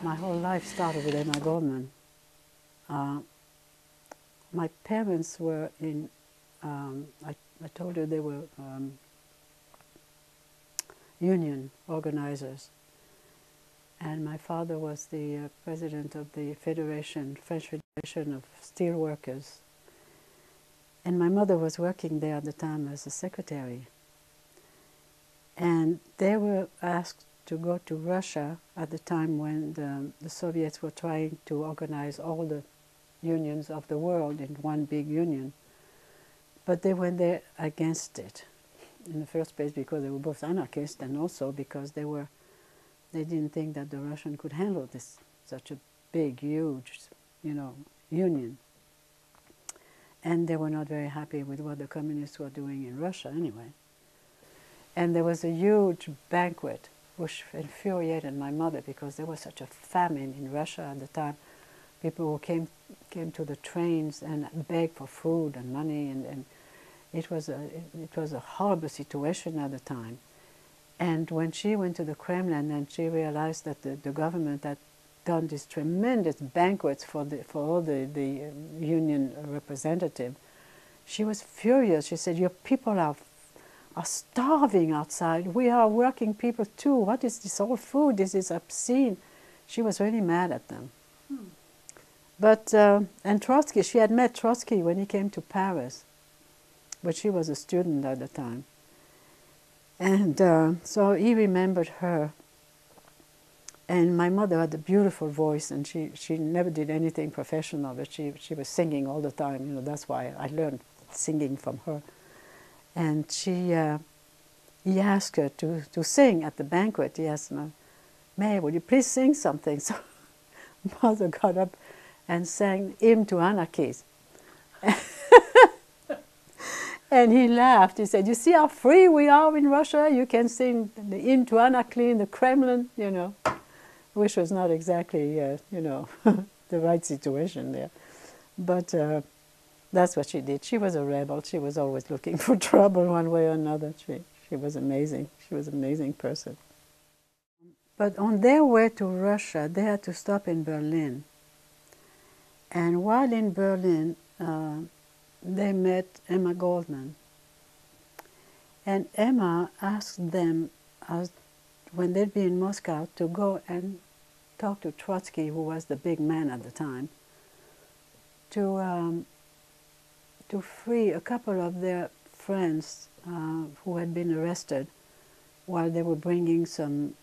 my whole life started with Emma Goldman. My parents were in, I told you they were union organizers. And my father was the president of the Federation, French Federation of Steel Workers. And my mother was working there at the time as a secretary. And they were asked to go to Russia at the time when the Soviets were trying to organize all the unions of the world in one big union. But they went there against it, in the first place because they were both anarchists, and also because they didn't think that the Russian could handle this, such a big, huge, union. And they were not very happy with what the communists were doing in Russia anyway. And there was a huge banquet, which infuriated my mother because there was such a famine in Russia at the time. People who came to the trains and begged for food and money, and it was a horrible situation at the time. And when she went to the Kremlin and she realized that the government had done these tremendous banquets for all the union representatives, she was furious. She said, "Your people are starving outside. We are working people too. What is this all food? This is obscene." She was really mad at them. But, and Trotsky, she had met Trotsky when he came to Paris, but she was a student at the time. And so he remembered her. And my mother had a beautiful voice, and she never did anything professional, but she was singing all the time. That's why I learned singing from her. And he asked her to sing at the banquet. He asked her, "May, would you please sing something?" So mother got up and sang Hymn to Anarchists. And he laughed. He said, "You see how free we are in Russia? You can sing the Hymn to Anarchy in the Kremlin," which was not exactly, the right situation there. But that's what she did. She was a rebel. She was always looking for trouble one way or another. She was amazing. She was an amazing person. But on their way to Russia, they had to stop in Berlin. And while in Berlin, they met Emma Goldman. And Emma asked them, when they'd be in Moscow, to go and talk to Trotsky, who was the big man at the time, to free a couple of their friends who had been arrested while they were bringing some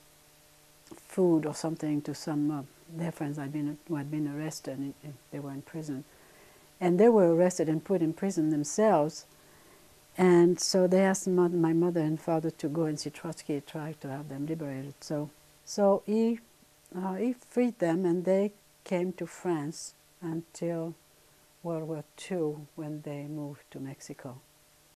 food or something to some of their friends who had been arrested. And they were in prison. And they were arrested and put in prison themselves. And so they asked my mother and father to go and see Trotsky, try to have them liberated. So he freed them, and they came to France until World War II, when they moved to Mexico.